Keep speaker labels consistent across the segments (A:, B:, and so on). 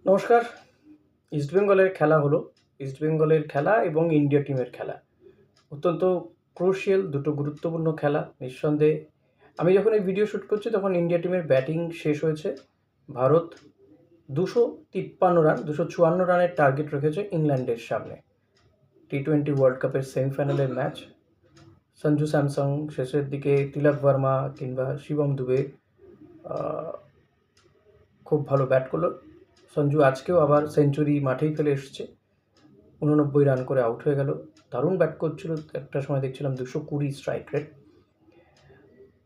A: নমস্কার। ইস্টবেঙ্গলের খেলা হলো। ইস্টবেঙ্গলের খেলা এবং ইন্ডিয়া টিমের খেলা। অত্যন্ত ক্রুশিয়াল দুটো গুরুত্বপূর্ণ খেলা নিঃসন্দেহে। আমি যখন এই ভিডিও শ্যুট করছি তখন ইন্ডিয়া টিমের ব্যাটিং শেষ হয়েছে। ভারত 253 রান 254 রানের টার্গেট রেখেছে ইংল্যান্ডের সামনে। টি-20 ওয়ার্ল্ড কাপের সেমিফাইনালের ম্যাচ। সঞ্জু স্যামসং শেষের দিকে তিলক ভার্মা কিংবা শিবম দুবে খুব ভালো ব্যাট করলো। সঞ্জু আজকেও আবার সেঞ্চুরি মাঠেই ফেলে এসছে। 89 রান করে আউট হয়ে গেল। দারুণ ব্যাট করছিল। একটা সময় দেখছিলাম 220 স্ট্রাইক রেট।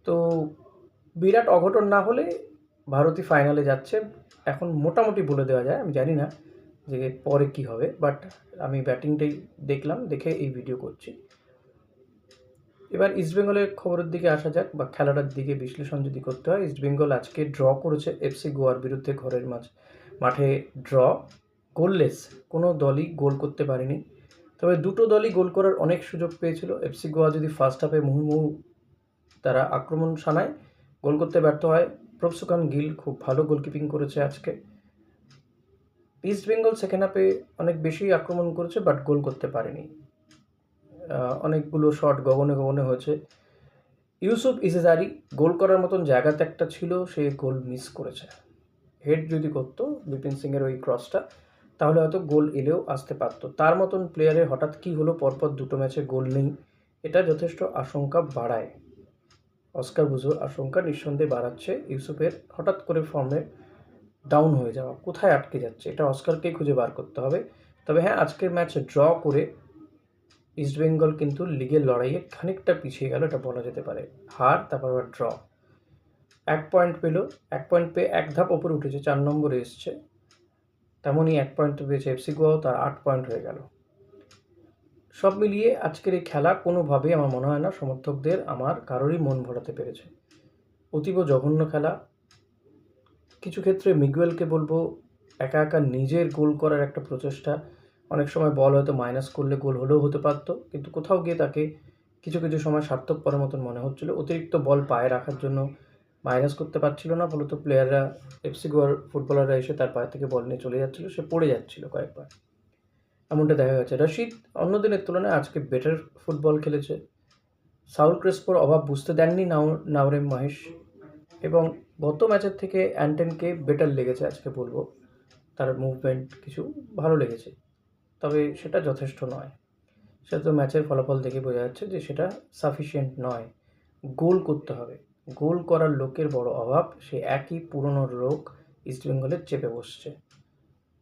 A: তো বিরাট অঘটন না হলে ভারতই ফাইনালে যাচ্ছে এখন মোটামুটি বলে দেওয়া যায়। আমি জানি না যে পরে কি হবে, বাট আমি ব্যাটিংটাই দেখলাম, দেখে এই ভিডিও করছি। এবার ইস্টবেঙ্গলের খবরের দিকে আসা যাক, বা খেলাটার দিকে বিশ্লেষণ যদি করতে হয়। ইস্টবেঙ্গল আজকে ড্র করেছে এফসি গোয়ার বিরুদ্ধে ঘরের মাঠে ড্র, গোললেস। কোনো দলই গোল করতে পারেনি। তবে দুটো দলই গোল করার অনেক সুযোগ পেয়েছিল। এফসি গোয়া যদি ফার্স্ট হাফে মুহুর্মুহু তারা আক্রমণ শানায়, গোল করতে ব্যর্থ হয়। প্রভসুকান গিল খুব ভালো গোলকিপিং করেছে আজকে। ইস্টবেঙ্গল সেকেন্ড হাফে অনেক বেশি আক্রমণ করেছে, বাট গোল করতে পারেনি। অনেকগুলো শট গগনে গগনে হয়েছে। ইউসুফ ইসেজারি গোল করার মতন জায়গাতে একটা ছিল, সে গোল মিস করেছে। হেড যদি করতো বিপিন সিংয়ের ওই ক্রসটা, তাহলে হয়তো গোল এলেও আসতে পারতো। তার মতন প্লেয়ারের হঠাৎ কী হলো পরপর দুটো ম্যাচে গোল নেই, এটা যথেষ্ট আশঙ্কা বাড়ায়। অস্কার বুজোর আশঙ্কা নিঃসন্দেহে বাড়াচ্ছে ইউসুফের হঠাৎ করে ফর্মে ডাউন হয়ে যাওয়া। কোথায় আটকে যাচ্ছে, এটা অস্কারকেই খুঁজে বার করতে হবে। তবে হ্যাঁ, আজকের ম্যাচে ড্র করে ইস্টবেঙ্গল কিন্তু লিগের লড়াইয়ে খানিকটা পিছিয়ে গেল, এটা বলা যেতে পারে। হার, তারপর আবার ড্র। 1 পয়েন্ট পেল, 1 পয়েন্ট পেয়ে এক ধাপ ওপরে উঠেছে, 4 নম্বরে এসছে। তেমনই 1 পয়েন্ট পেয়েছে এফসি গোয়াও, তার 8 পয়েন্ট হয়ে গেল। সব মিলিয়ে আজকের এই খেলা কোনোভাবেই আমার মনে হয় না সমর্থকদের আমার কারোরই মন ভরাতে পেরেছে। অতীব জঘন্য খেলা। কিছু ক্ষেত্রে মিগুয়েলকে বলবো, একা একা নিজের গোল করার একটা প্রচেষ্টা। অনেক সময় বল হয়তো মাইনাস করলে গোল হলেও হতে পারতো, কিন্তু কোথাও গিয়ে তাকে কিছু কিছু সময় স্বার্থপরের মতন মনে হচ্ছিলো। অতিরিক্ত বল পায়ে রাখার জন্য মাইনাস করতে পারছিল না, ফলত প্লেয়াররা, এফসি গোয়ার ফুটবলাররা এসে তার পায়ে থেকে বল নিয়ে চলে যাচ্ছিলো, সে পড়ে যাচ্ছিল কয়েকবার। এমনটা দেখা গেছে। রশিদ অন্য দিনের তুলনায় আজকে বেটার ফুটবল খেলেছে। সাউল ক্রেসপোর অভাব বুঝতে দেননি নাওরেম মহেশ, এবং গত ম্যাচের থেকে অ্যান্টনকে বেটার লেগেছে আজকে বলবো। তার মুভমেন্ট কিছু ভালো লেগেছে, তবে সেটা যথেষ্ট নয়। সেটা তো ম্যাচের ফলাফল দেখে বোঝা যাচ্ছে যে সেটা সাফিসিয়েন্ট নয়। গোল করতে হবে। গোল করার লোকের বড় অভাব। সে একই পুরনো রোগ ইস্টবেঙ্গলের চেপে বসছে।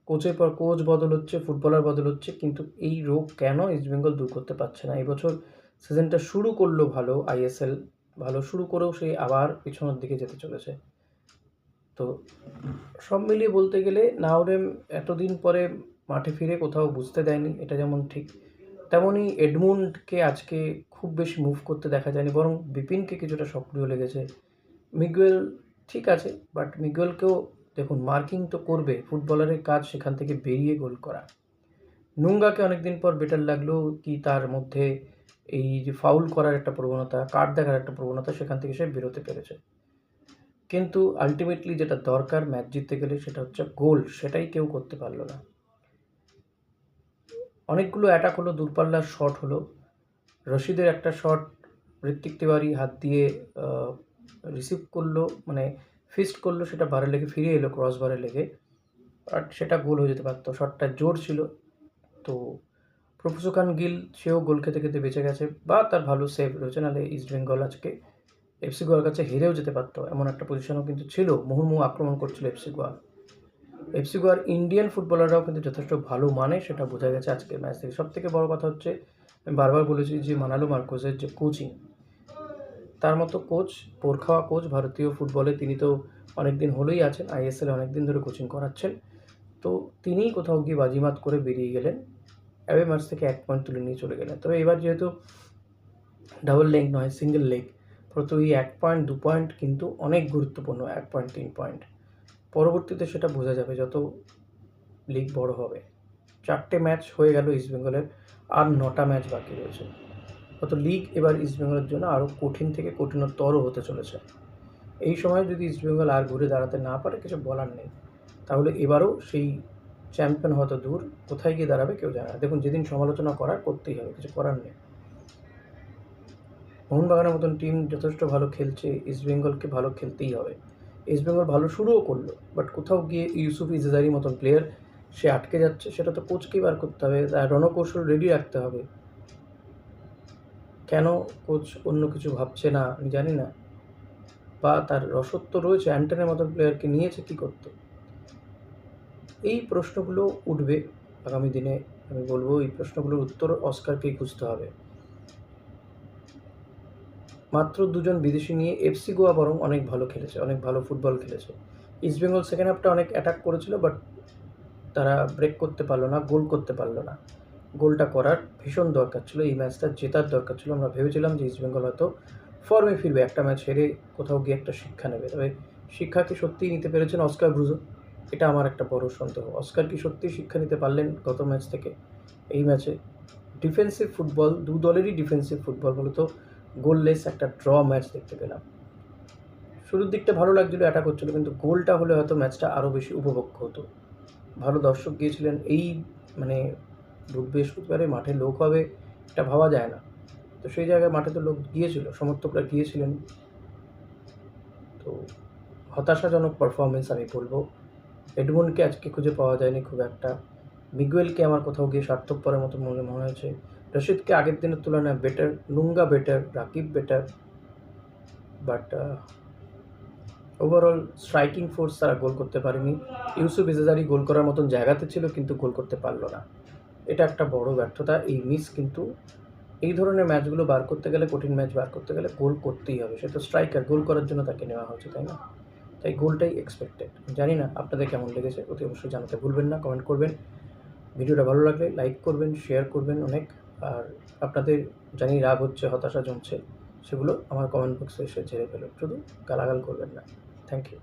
A: কোচের পর কোচ বদল হচ্ছে, ফুটবলার বদল হচ্ছে, কিন্তু এই রোগ কেন ইস্টবেঙ্গল দূর করতে পারছে না? এই বছর সিজনটা শুরু করলো ভালো, আইএসএল ভালো শুরু করেও সে আবার পিছনের দিকে যেতে চলেছে। তো সব মিলিয়ে বলতে গেলে নাওরেম এতদিন পরে মাঠে ফিরে কোথাও বুঝতে দেয়নি, এটা যেমন ঠিক, তেমনই এডমুন্ডকে আজকে খুব বেশি মুভ করতে দেখা যায়নি, বরং বিপিনকে কিছুটা সক্রিয় লেগেছে। মিগুয়েল ঠিক আছে, বাট মিগুয়েলকেও দেখুন, মার্কিং তো করবে, ফুটবলারের কাজ সেখান থেকে বেরিয়ে গোল করা। নুঙ্গাকে অনেকদিন পর বেটার লাগলেও কি তার মধ্যে এই যে ফাউল করার একটা প্রবণতা, কার্ড দেখার একটা প্রবণতা, সেখান থেকে সে বেরোতে পেরেছে। কিন্তু আলটিমেটলি যেটা দরকার ম্যাচ জিততে গেলে, সেটা হচ্ছে গোল, সেটাই কেউ করতে পারলো না। অনেকগুলো অ্যাটাক হলো, দূরপাল্লার শট হলো। রশিদের একটা শট ঋত্বিক তিওয়ারি হাত দিয়ে রিসিভ করলো, মানে ফিস্ট করলো, সেটা বারে লেগে ফিরে এলো, ক্রস বারে লেগে, বাট সেটা গোল হয়ে যেতে পারতো। শটটা জোর ছিল। তো প্রভসুকান গিল, সেও গোল খেতে খেতে বেঁচে গেছে, বা তার ভালো সেভ রয়েছে, নাহলে ইস্টবেঙ্গল আজকে এফসি গোয়ার কাছে হেরেও যেতে পারতো, এমন একটা পজিশনও কিন্তু ছিল। মুহুর্মুহু আক্রমণ করছিল এফসি গোয়া। এফসি গোয়ার ইন্ডিয়ান ফুটবলাররাও কিন্তু যথেষ্ট ভালো, মানে সেটা বোঝা গেছে আজকের ম্যাচ থেকে। সবথেকে বড় কথা হচ্ছে, আমি বারবার বলেছি যে মানালো মার্কোসের যে কোচিং, তার মতো কোচ, পোরখাওয়া কোচ ভারতীয় ফুটবলে তিনি তো অনেক দিন হলেই আছেন, আইএসএলে অনেক দিন ধরে কোচিং করাচ্ছেন। তো তিনিই কোথাও গিয়ে বাজিমাত করে বেরিয়ে গেলেন, অ্যাওয়ে ম্যাচ থেকে 1 পয়েন্ট তুলে নিয়ে চলে গেলেন। তবে এবার যেহেতু ডাবল লেগ নয়, সিঙ্গেল লেগ, প্রথম এই 1 পয়েন্ট 2 পয়েন্ট কিন্তু অনেক গুরুত্বপূর্ণ। 1 পয়েন্ট 3 পয়েন্ট পরবর্তীতে সেটা বোঝা যাবে যত লিগ বড় হবে। 4টে ম্যাচ হয়ে গেল ইস্টবেঙ্গলের, আর 9টা ম্যাচ বাকি রয়েছে। অত লিগ এবার ইস্টবেঙ্গলের জন্য আরও কঠিন থেকে কঠিনতর হতে চলেছে। এই সময় যদি ইস্টবেঙ্গল আর ঘুরে দাঁড়াতে না পারে, কিছু বলার নেই। তাহলে এবারও সেই চ্যাম্পিয়ন হয়তো দূর, কোথায় গিয়ে দাঁড়াবে কেউ জানে না। দেখুন, যেদিন সমালোচনা করার করতেই হবে, কিছু করার নেই। মোহনবাগানের মতন টিম যথেষ্ট ভালো খেলছে, ইস্টবেঙ্গলকে ভালো খেলতেই হবে। ইস্টবেঙ্গল ভালো শুরুও করলো, বাট কোথাও গিয়ে ইউসুফ ইজাজারি মতন প্লেয়ার সে আটকে যাচ্ছে, সেটা তো কোচকেই বার করতে হবে, তার রণকৌশল রেডি রাখতে হবে। কেন কোচ অন্য কিছু ভাবছে না আমি জানি না, বা তার রসত্ব রয়েছে, অ্যান্টনের মতন প্লেয়ারকে নিয়েছে কী করতে। এই প্রশ্নগুলো উঠবে আগামী দিনে। আমি বলবো এই প্রশ্নগুলোর উত্তর অস্কারকেই খুঁজতে হবে। মাত্র 2 জন বিদেশি নিয়ে এফসি গোয়া বরং অনেক ভালো খেলেছে, অনেক ভালো ফুটবল খেলেছে। ইস্টবেঙ্গল সেকেন্ড হাফটা অনেক অ্যাটাক করেছিল, বাট তারা ব্রেক করতে পারলো না, গোল করতে পারলো না। গোলটা করার ভীষণ দরকার ছিল, এই ম্যাচটা জেতার দরকার ছিল। আমরা ভেবেছিলাম যে ইস্টবেঙ্গল হয়তো ফর্মে ফিরবে, একটা ম্যাচ হেরে কোথাও গিয়ে একটা শিক্ষা নেবে। তবে শিক্ষা কি সত্যিই নিতে পেরেছেন অস্কার ব্রুজো? এটা আমার একটা বড় সন্দেহ। অস্কার কি সত্যিই শিক্ষা নিতে পারলেন গত ম্যাচ থেকে? এই ম্যাচে ডিফেন্সিভ ফুটবল, দু দলেরই ডিফেন্সিভ ফুটবল, বলতো গোললেস একটা ড্র ম্যাচ দেখতে পেলাম। শুরুর দিকটা ভালো লাগছিলো, অ্যাটাক হচ্ছিলো, কিন্তু গোলটা হলে হয়তো ম্যাচটা আরও বেশি উপভোগ্য হতো। ভালো দর্শক গিয়েছিলেন, এই মানে বৃহস্পতিবারে মাঠে লোক হবে এটা ভাবা যায় না। তো সেই জায়গায় মাঠে তো লোক গিয়েছিল, সমর্থকরা গিয়েছিলেন। তো হতাশাজনক পারফরমেন্স আমি বলবো। এডমন্ডকে আজকে খুঁজে পাওয়া যায়নি খুব একটা। মিগুয়েলকে আমার কোথাও গিয়ে স্বার্থপরের মতো মনে হয়েছে। রশিদকে আগের দিনের তুলনায় বেটার, নুঙ্গা better, Rakib better, but overall striking force তারা গোল করতে পারেনি। ইউসুফ ইজাজারি গোল করার মতন জায়গাতে ছিল, কিন্তু গোল করতে পারলো না। এটা একটা বড় ব্যর্থতা, এই মিস। কিন্তু এই ধরনের ম্যাচগুলো বার করতে গেলে, কঠিন ম্যাচ বার করতে গেলে গোল করতেই হবে। সে তো স্ট্রাইকার, গোল করার জন্য তাকে নেওয়া হয়েছে, তাই না? তাই গোলটাই এক্সপেক্টেড। জানি না আপনাদের কেমন লেগেছে, অতি অবশ্যই জানাতে ভুলবেন না, কমেন্ট করবেন। ভিডিওটা ভালো লাগলে লাইক করবেন, শেয়ার করবেন অনেক। আর আপনাদের জানি রাগ হচ্ছে, হতাশা জমছে, সেগুলো আমার কমেন্ট বক্সে এসে ঝেড়ে ফেলুন, শুধু গালাগাল করবেন না। Thank you.